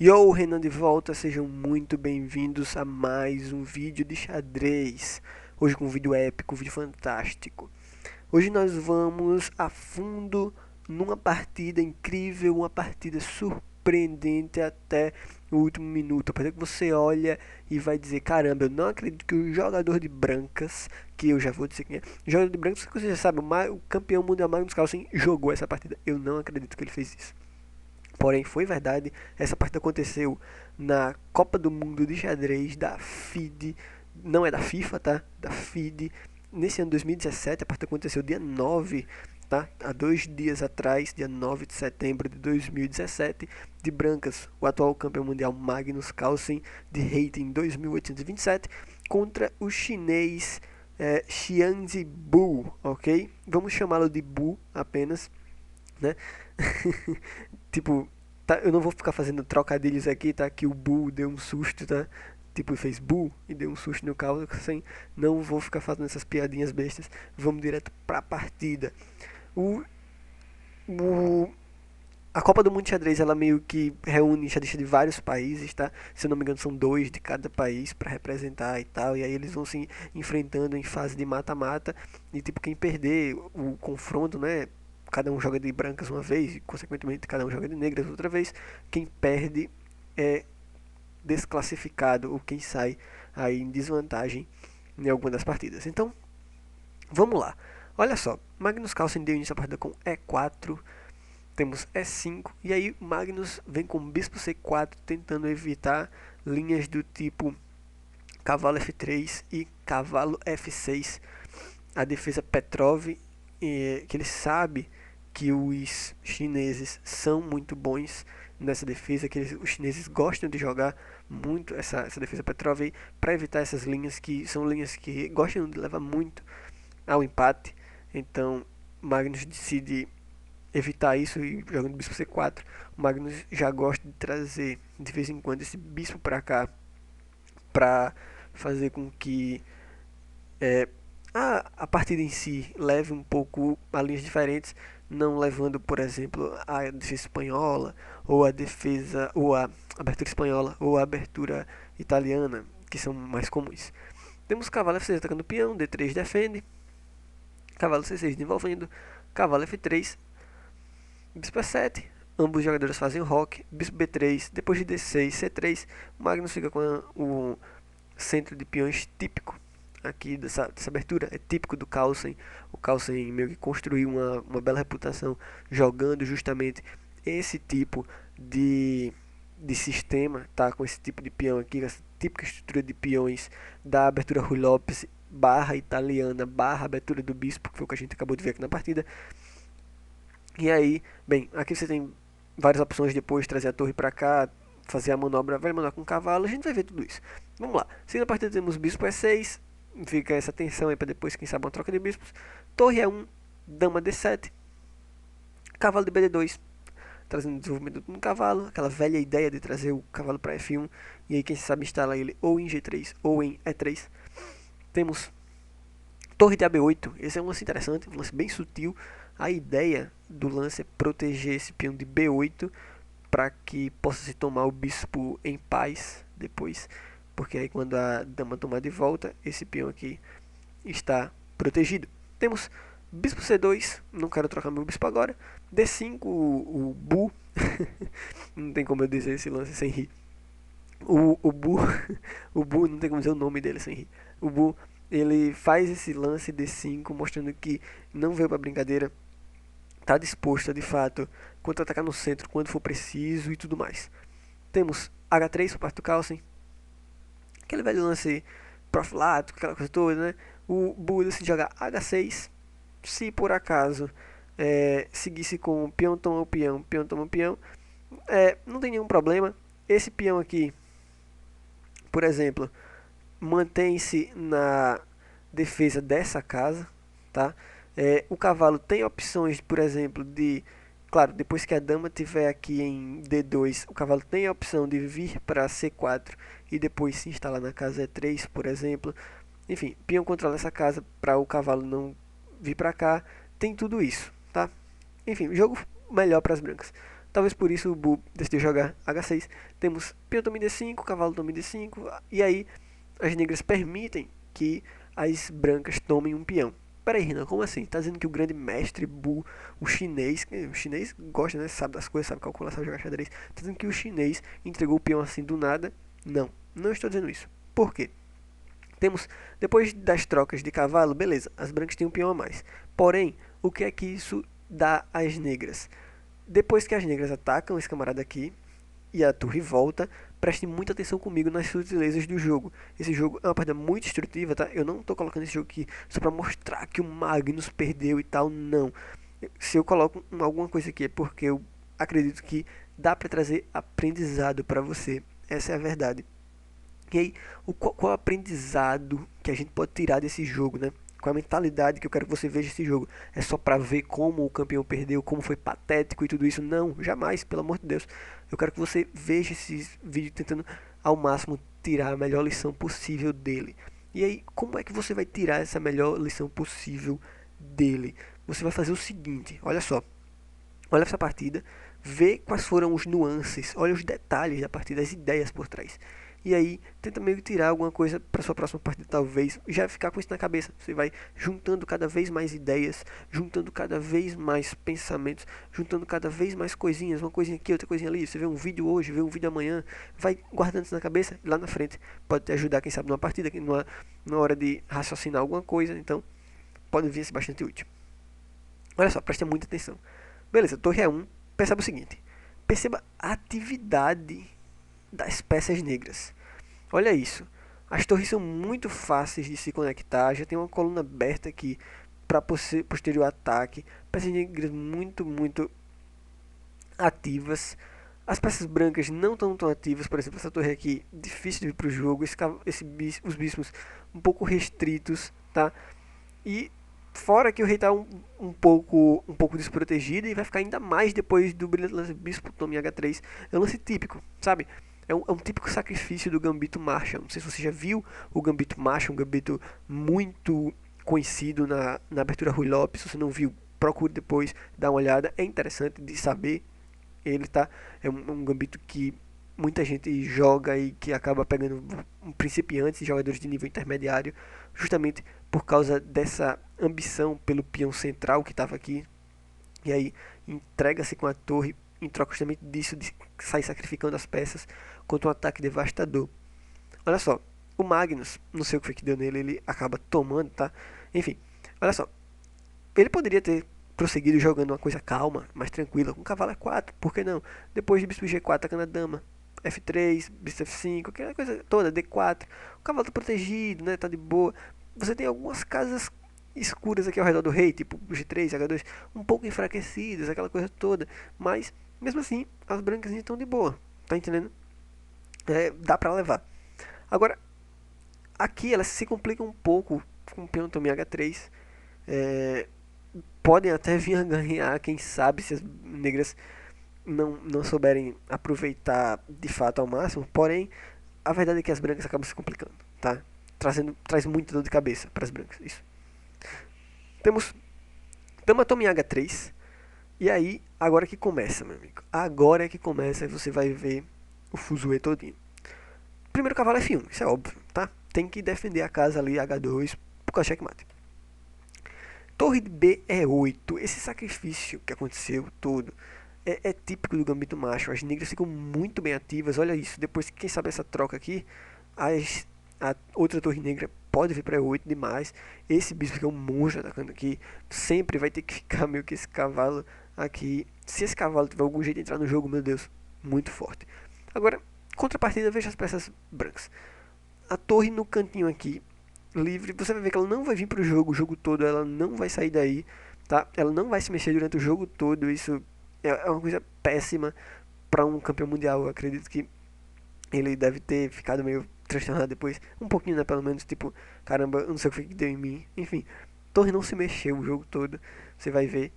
Yo, Renan de volta, sejam muito bem-vindos a mais um vídeo de xadrez. Hoje com um vídeo épico, um vídeo fantástico. Hoje nós vamos a fundo numa partida incrível, uma partida surpreendente até o último minuto. A partida que você olha e vai dizer, caramba, eu não acredito que o jogador de brancas, que eu já vou dizer quem é, o jogador de brancas, que você já sabe, o campeão mundial Magnus Carlsen jogou essa partida. Eu não acredito que ele fez isso. Porém, foi verdade, essa partida aconteceu na Copa do Mundo de Xadrez da FIDE, não é da FIFA, tá? Da FIDE, nesse ano 2017, a partida aconteceu dia 9, tá? Há 2 dias atrás, dia 9 de setembro de 2017, de brancas, o atual campeão mundial Magnus Carlsen, de rating 2827, contra o chinês Xianzi Bu, ok? Vamos chamá-lo de Bu apenas, né? Tipo, tá, eu não vou ficar fazendo trocadilhos aqui, tá? Que o Bull deu um susto, tá? Tipo, fez Bull e deu um susto no Carlos, assim. Não vou ficar fazendo essas piadinhas bestas. Vamos direto pra partida. O, o, a Copa do Mundo de Xadrez, ela meio que reúne xadristas de vários países, tá? Se eu não me engano, são dois de cada país para representar e tal. E aí eles vão se enfrentando em fase de mata-mata. E tipo, quem perder o confronto, né? Cada um joga de brancas uma vez, e consequentemente cada um joga de negras outra vez. Quem perde é desclassificado, ou quem sai aí em desvantagem em alguma das partidas. Então, vamos lá. Olha só, Magnus Carlsen deu início à partida com E4, temos E5, e aí Magnus vem com Bispo C4, tentando evitar linhas do tipo Cavalo F3 e Cavalo F6. A defesa Petrov, que ele sabe que os chineses são muito bons nessa defesa, que os chineses gostam de jogar muito essa defesa Petrov para evitar essas linhas que são linhas que gostam de levar muito ao empate. Então Magnus decide evitar isso e jogando bispo C4. O Magnus já gosta de trazer de vez em quando esse bispo para cá para fazer com que a partida em si leve um pouco a linhas diferentes, não levando, por exemplo, a defesa espanhola, ou a defesa, ou a abertura espanhola, ou a abertura italiana, que são mais comuns. Temos cavalo F6 atacando o peão, D3 defende, cavalo C6 desenvolvendo, cavalo F3, bispo E7, ambos os jogadores fazem o roque, bispo B3, depois de D6, C3, Magnus fica com o centro de peões típico aqui dessa abertura, é típico do Carlsen. O Carlsen meio que construiu uma bela reputação jogando justamente esse tipo de sistema, tá? Com esse tipo de peão aqui, essa típica estrutura de peões da abertura Rui Lopes barra italiana, barra abertura do bispo, que foi o que a gente acabou de ver aqui na partida. E aí, bem, aqui você tem várias opções depois, trazer a torre para cá, fazer a manobra, vai mandar com o cavalo, a gente vai ver tudo isso. Vamos lá, seguindo a partida temos bispo E6, fica essa tensão aí para depois, quem sabe, uma troca de bispos. Torre E1, dama D7, cavalo de BD2, trazendo desenvolvimento no cavalo, aquela velha ideia de trazer o cavalo para F1, e aí quem sabe instala ele ou em G3 ou em E3. Temos torre de AB8, esse é um lance interessante, um lance bem sutil. A ideia do lance é proteger esse peão de B8 para que possa se tomar o bispo em paz depois, porque aí quando a dama tomar de volta, esse peão aqui está protegido. Temos bispo C2, não quero trocar meu bispo agora. D5, o Bu, não tem como eu dizer esse lance sem rir. O Bu, o Bu, não tem como dizer o nome dele sem rir. O Bu, ele faz esse lance D5, mostrando que não veio para brincadeira, está disposto a de fato contra-atacar no centro quando for preciso e tudo mais. Temos H3 por parte do Carlsen, aquele velho lance profilático, aquela coisa toda, né? O Bu decide jogar H6, se por acaso seguisse com peão toma o peão, peão toma o peão, não tem nenhum problema. Esse peão aqui, por exemplo, mantém-se na defesa dessa casa, tá? O cavalo tem opções, por exemplo, de... Claro, depois que a dama tiver aqui em D2, o cavalo tem a opção de vir para C4 e depois se instalar na casa E3, por exemplo. Enfim, peão controla essa casa para o cavalo não vir para cá. Tem tudo isso, tá? Enfim, jogo melhor para as brancas. Talvez por isso o Bu decidiu jogar H6. Temos peão toma D5, cavalo toma D5, e aí as negras permitem que as brancas tomem um peão. Peraí, Renan, como assim? Tá dizendo que o grande mestre Bu, o chinês gosta, né? Sabe das coisas, sabe calcular, sabe jogar xadrez. Tá dizendo que o chinês entregou o peão assim do nada? Não, não estou dizendo isso. Por quê? Temos, depois das trocas de cavalo, beleza, as brancas têm um peão a mais. Porém, o que é que isso dá às negras? Depois que as negras atacam esse camarada aqui, e a torre volta, preste muita atenção comigo nas sutilezas do jogo. Esse jogo é uma partida muito instrutiva, tá? Eu não estou colocando esse jogo aqui só para mostrar que o Magnus perdeu e tal, não. Se eu coloco alguma coisa aqui é porque eu acredito que dá para trazer aprendizado para você. Essa é a verdade. E aí, qual é o aprendizado que a gente pode tirar desse jogo, né? Qual é a mentalidade que eu quero que você veja esse jogo? É só pra ver como o campeão perdeu, como foi patético e tudo isso? Não, jamais, pelo amor de Deus. Eu quero que você veja esse vídeo tentando ao máximo tirar a melhor lição possível dele. E aí, como é que você vai tirar essa melhor lição possível dele? Você vai fazer o seguinte, olha só. Olha essa partida, vê quais foram os nuances, olha os detalhes da partida, as ideias por trás. E aí, tenta meio que tirar alguma coisa para sua próxima partida, talvez. Já ficar com isso na cabeça. Você vai juntando cada vez mais ideias, juntando cada vez mais pensamentos, juntando cada vez mais coisinhas, uma coisinha aqui, outra coisinha ali. Você vê um vídeo hoje, vê um vídeo amanhã, vai guardando isso na cabeça e lá na frente pode te ajudar, quem sabe, numa partida, numa hora de raciocinar alguma coisa. Então, pode vir a ser bastante útil. Olha só, preste muita atenção. Beleza, torre E1, perceba o seguinte. Perceba a atividade das peças negras. Olha isso. As torres são muito fáceis de se conectar. Já tem uma coluna aberta aqui para posterior ataque. Peças negras muito ativas. As peças brancas não estão tão ativas. Por exemplo, essa torre aqui, difícil de vir para o jogo. Os bispos um pouco restritos, tá? E fora que o rei está um pouco desprotegido e vai ficar ainda mais depois do brilhante lance bispo tome H3. É um lance típico, sabe? É um típico sacrifício do Gambito Marshall. Não sei se você já viu o Gambito Marshall, um gambito muito conhecido na abertura Rui Lopes. Se você não viu, procure depois, dá uma olhada. É interessante de saber. Ele tá, é um gambito que muita gente joga e que acaba pegando principiantes e jogadores de nível intermediário, justamente por causa dessa ambição pelo peão central que estava aqui. E aí entrega-se com a torre em troca justamente disso, de sair sacrificando as peças contra um ataque devastador. Olha só, o Magnus, não sei o que foi que deu nele, ele acaba tomando, tá? Enfim, olha só, ele poderia ter prosseguido jogando uma coisa calma, mais tranquila, com cavalo E4, por que não? Depois de bispo G4 atacando a dama, F3, bispo F5, aquela coisa toda, D4, o cavalo tá protegido, né, tá de boa. Você tem algumas casas escuras aqui ao redor do rei, tipo G3, H2, um pouco enfraquecidas, aquela coisa toda, mas mesmo assim, as brancas estão de boa, tá entendendo? Dá pra levar. Agora, aqui elas se complicam um pouco com o peão também H3, é, podem até vir a ganhar, quem sabe, se as negras não souberem aproveitar de fato ao máximo. Porém, a verdade é que as brancas acabam se complicando, tá? Traz muita dor de cabeça para as brancas, isso. Temos dama toma em H3, e aí, agora que começa, meu amigo. Agora é que começa e você vai ver o fuzuê todinho. Primeiro cavalo F1, isso é óbvio, tá? Tem que defender a casa ali, H2, por causa checkmate. Torre de B é 8. Esse sacrifício que aconteceu todo é típico do Gambito Macho. As negras ficam muito bem ativas. Olha isso. Depois, quem sabe essa troca aqui, a outra torre negra pode vir para E8 demais. Esse bispo que é um monstro atacando aqui. Sempre vai ter que ficar meio que esse cavalo aqui. Se esse cavalo tiver algum jeito de entrar no jogo, meu Deus, muito forte. Agora, contrapartida, veja as peças brancas. A torre no cantinho aqui livre, você vai ver que ela não vai vir para o jogo todo, ela não vai sair daí, tá? Ela não vai se mexer durante o jogo todo, isso é uma coisa péssima para um campeão mundial. Eu acredito que ele deve ter ficado meio transtornado depois, um pouquinho, né, pelo menos, tipo, caramba, eu não sei o que deu em mim. Enfim, torre não se mexeu o jogo todo, você vai ver.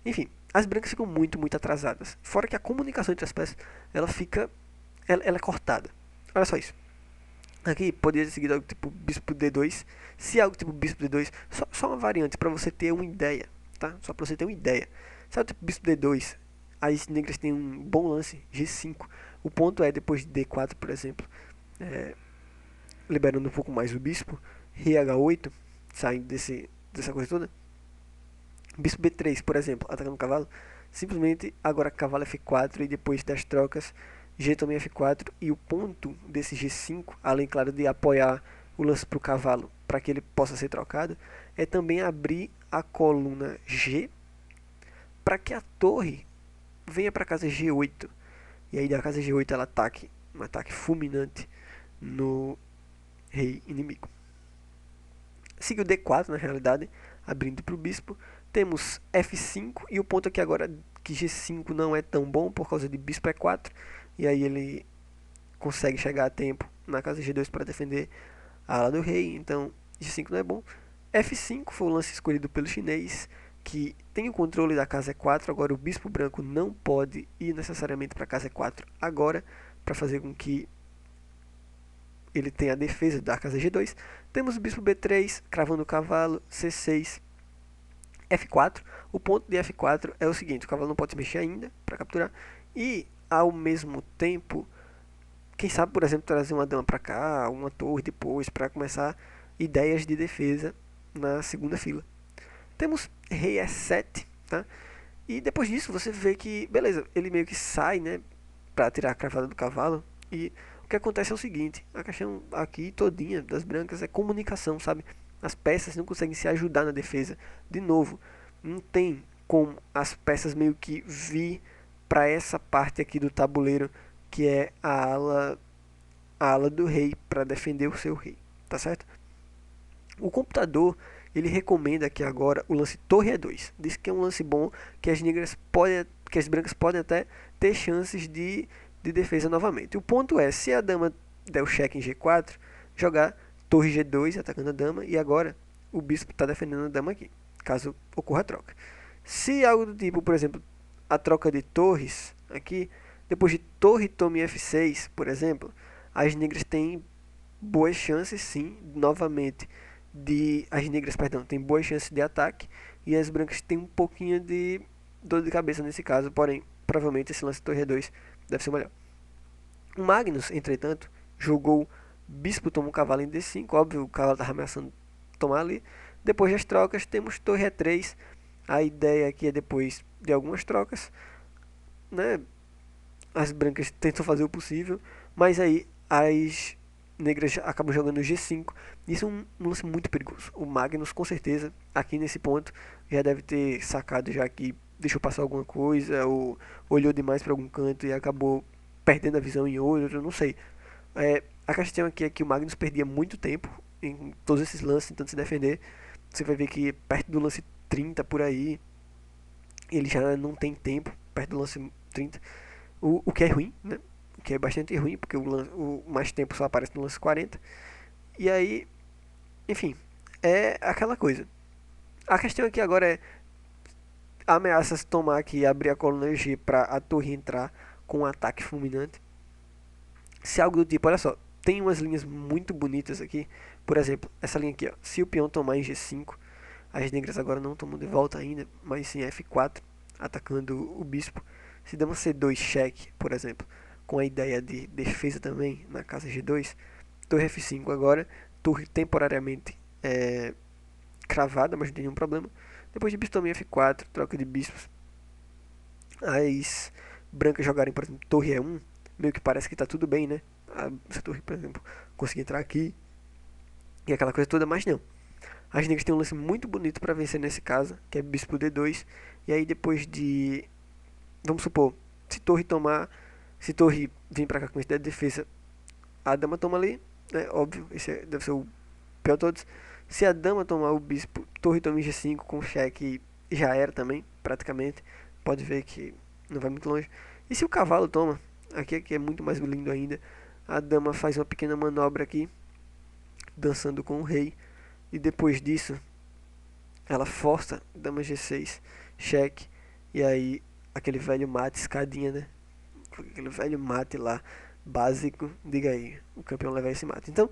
Enfim, as brancas ficam muito atrasadas. Fora que a comunicação entre as peças, ela é cortada. Olha só isso. Aqui poderia ser seguido algo tipo bispo D2. Se algo tipo bispo D2, só uma variante para você ter uma ideia, tá? Só para você ter uma ideia. Se algo tipo bispo D2 as negras têm um bom lance, G5. O ponto é, depois de D4, por exemplo, liberando um pouco mais o bispo, rei H8, saindo dessa coisa toda. Bispo B3, por exemplo, atacando o cavalo, simplesmente agora cavalo F4 e depois das trocas, G também F4 e o ponto desse G5, além, claro, de apoiar o lance para o cavalo para que ele possa ser trocado, é também abrir a coluna G para que a torre venha para a casa G8. E aí da casa G8 ela ataque, um ataque fulminante no rei inimigo. Seguiu D4 na realidade, abrindo para o bispo. Temos F5 e o ponto aqui agora que G5 não é tão bom por causa de bispo E4. E aí ele consegue chegar a tempo na casa G2 para defender a ala do rei. Então G5 não é bom. F5 foi o lance escolhido pelo chinês, que tem o controle da casa E4. Agora o bispo branco não pode ir necessariamente para a casa E4 agora, para fazer com que ele tenha a defesa da casa G2. Temos o bispo B3, cravando o cavalo, C6, F4. O ponto de F4 é o seguinte: o cavalo não pode se mexer ainda para capturar. E, ao mesmo tempo, quem sabe, por exemplo, trazer uma dama para cá, uma torre depois, para começar ideias de defesa na segunda fila. Temos rei E7, tá? E depois disso você vê que, beleza, ele meio que sai, né, para tirar a cravada do cavalo. E o que acontece é o seguinte: a questão aqui todinha das brancas é comunicação, sabe? As peças não conseguem se ajudar na defesa. De novo, não tem como as peças meio que vir para essa parte aqui do tabuleiro, que é a ala do rei, para defender o seu rei, tá certo? O computador ele recomenda aqui agora o lance torre E2. Diz que é um lance bom, que as negras podem, que as brancas podem até ter chances de defesa novamente. O ponto é, se a dama der o cheque em G4, jogar torre G2 atacando a dama, e agora o bispo está defendendo a dama aqui, caso ocorra a troca. Se algo do tipo, por exemplo, a troca de torres aqui, depois de torre tome F6, por exemplo, as negras têm boas chances, sim, novamente, as negras, perdão, têm boas chances de ataque, e as brancas têm um pouquinho de dor de cabeça nesse caso, porém, provavelmente esse lance torre E2 deve ser o melhor. O Magnus, entretanto, jogou bispo toma um cavalo em D5, óbvio, o cavalo estava ameaçando tomar ali. Depois das trocas, temos torre E3. A ideia aqui é, depois de algumas trocas, né, as brancas tentam fazer o possível, mas aí as negras acabam jogando G5. Isso é um lance muito perigoso. O Magnus, com certeza, aqui nesse ponto, já deve ter sacado já que deixou passar alguma coisa, ou olhou demais para algum canto e acabou perdendo a visão em outro, não sei. A questão aqui é que o Magnus perdia muito tempo em todos esses lances tentando se defender. Você vai ver que perto do lance 30 por aí, ele já não tem tempo, perto do lance 30. O que é ruim, né? O que é bastante ruim, porque o mais tempo só aparece no lance 40. E aí, enfim, é aquela coisa. A questão aqui agora é ameaças tomar aqui e abrir a coluna G para a torre entrar com um ataque fulminante. Se algo do tipo, olha só, tem umas linhas muito bonitas aqui. Por exemplo, essa linha aqui, ó, se o peão tomar em G5, as negras agora não tomam de volta ainda, mas sim F4, atacando o bispo. Se dama C2 cheque, por exemplo, com a ideia de defesa também na casa G2, torre F5 agora, torre temporariamente cravada, mas não tem nenhum problema. Depois de bispo também F4, troca de bispos. As brancas jogarem, por exemplo, torre E1, meio que parece que tá tudo bem, né? Essa torre, por exemplo, conseguir entrar aqui e aquela coisa toda, mas não. As negras têm um lance muito bonito para vencer nesse caso, que é bispo D2. E aí depois de, vamos supor, se torre vir para cá com ideia de defesa, a dama toma ali, né? Óbvio, esse deve ser o pior de todos. Se a dama tomar o bispo, torre toma em G5 com cheque, já era também, praticamente. Pode ver que não vai muito longe. E se o cavalo toma, aqui é muito mais lindo ainda, a dama faz uma pequena manobra aqui, dançando com o rei, e depois disso ela força dama G6, cheque, e aí aquele velho mate, escadinha, né? Aquele velho mate lá, básico, diga aí, o campeão leva esse mate. Então,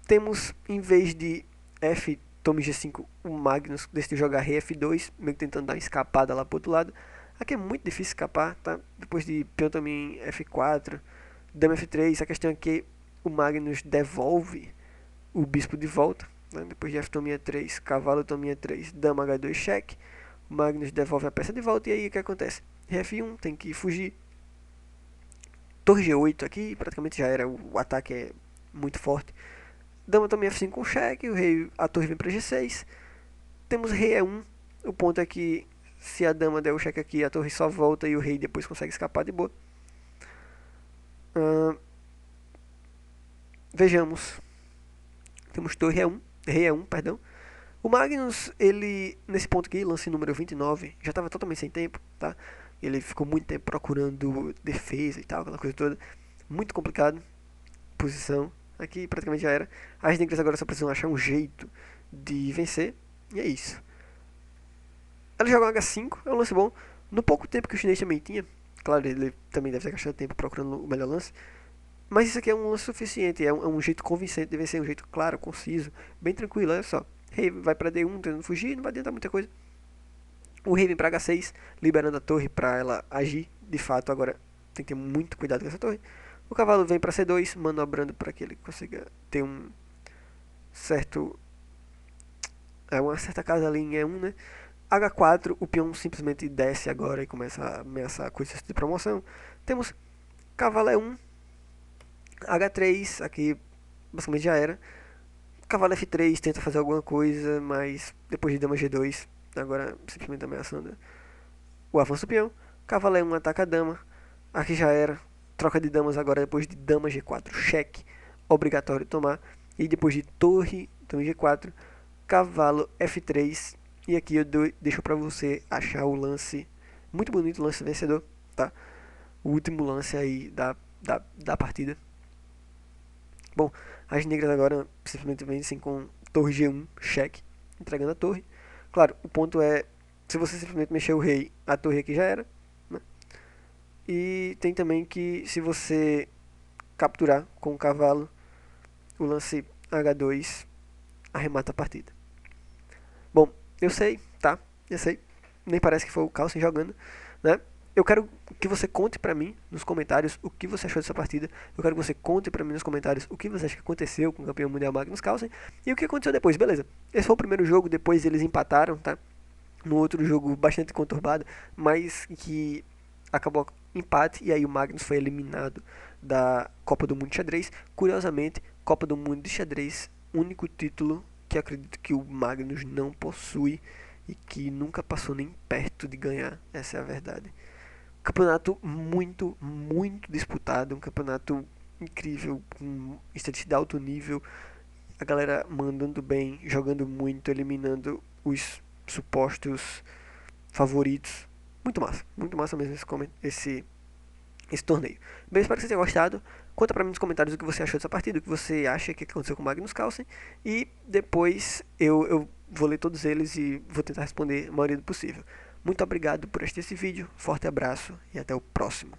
temos, em vez de F, tome G5, o Magnus decidiu jogar rei F2, meio que tentando dar uma escapada lá pro outro lado. Aqui é muito difícil escapar, tá? Depois de peão também F4, dama F3, a questão é que o Magnus devolve o bispo de volta, né? Depois de F tominha 3, cavalo tominha 3, dama H2 cheque, o Magnus devolve a peça de volta e aí o que acontece? F1 tem que fugir, torre G8 aqui, praticamente já era, o ataque é muito forte, dama também F5 com cheque, a torre vem para G6, temos rei E1, o ponto é que se a dama der o cheque aqui, a torre só volta e o rei depois consegue escapar de boa. Vejamos, temos torre E1, rei E1, perdão. O Magnus, ele, nesse ponto aqui, lance número 29, já estava totalmente sem tempo, tá? Ele ficou muito tempo procurando defesa e tal, aquela coisa toda. Muito complicado, posição. Aqui praticamente já era. As negras agora só precisam achar um jeito de vencer, e é isso. Ela joga um H5, é um lance bom. No pouco tempo que o chinês também tinha, claro, ele também deve ter gastado tempo procurando o melhor lance, mas isso aqui é um lance suficiente, é um jeito convincente de vencer, um jeito claro, conciso, bem tranquilo, olha só. Rei vai para D1 tentando fugir, não vai adiantar muita coisa. O rei vem para H6, liberando a torre para ela agir, de fato, agora tem que ter muito cuidado com essa torre. O cavalo vem para C2, manobrando para que ele consiga ter um certo... uma certa casa ali em E1, né? H4, o peão simplesmente desce agora e começa a ameaçar coisas de promoção. Temos cavalo E1, H3, aqui basicamente já era. Cavalo F3 tenta fazer alguma coisa, mas depois de dama G2, agora simplesmente ameaçando o avanço do peão. Cavalo E1 ataca a dama, aqui já era. Troca de damas agora depois de dama G4, cheque, obrigatório tomar. E depois de torre, então G4, cavalo F3. E aqui eu deixo pra você achar o lance, muito bonito, o lance vencedor, tá? O último lance aí da partida. Bom, as negras agora simplesmente vencem com torre G1, cheque, entregando a torre. Claro, o ponto é, se você simplesmente mexer o rei, a torre aqui já era, né? E tem também que, se você capturar com o cavalo, o lance H2 arremata a partida. Bom, eu sei, tá? Eu sei. Nem parece que foi o Carlsen jogando, né? Eu quero que você conte pra mim nos comentários o que você achou dessa partida. Eu quero que você conte pra mim nos comentários o que você acha que aconteceu com o campeão mundial Magnus Carlsen e o que aconteceu depois, beleza? Esse foi o primeiro jogo, depois eles empataram, tá? No outro jogo bastante conturbado, mas que acabou empate e aí o Magnus foi eliminado da Copa do Mundo de Xadrez. Curiosamente, Copa do Mundo de Xadrez, único título que acredito que o Magnus não possui e que nunca passou nem perto de ganhar, essa é a verdade. Campeonato muito, muito disputado, um campeonato incrível, com estatística de alto nível, a galera mandando bem, jogando muito, eliminando os supostos favoritos. Muito massa mesmo esse torneio. Bem, espero que você tenha gostado. Conta pra mim nos comentários o que você achou dessa partida, o que você acha que aconteceu com o Magnus Carlsen. E depois eu vou ler todos eles e vou tentar responder a maioria do possível. Muito obrigado por assistir esse vídeo, forte abraço e até o próximo.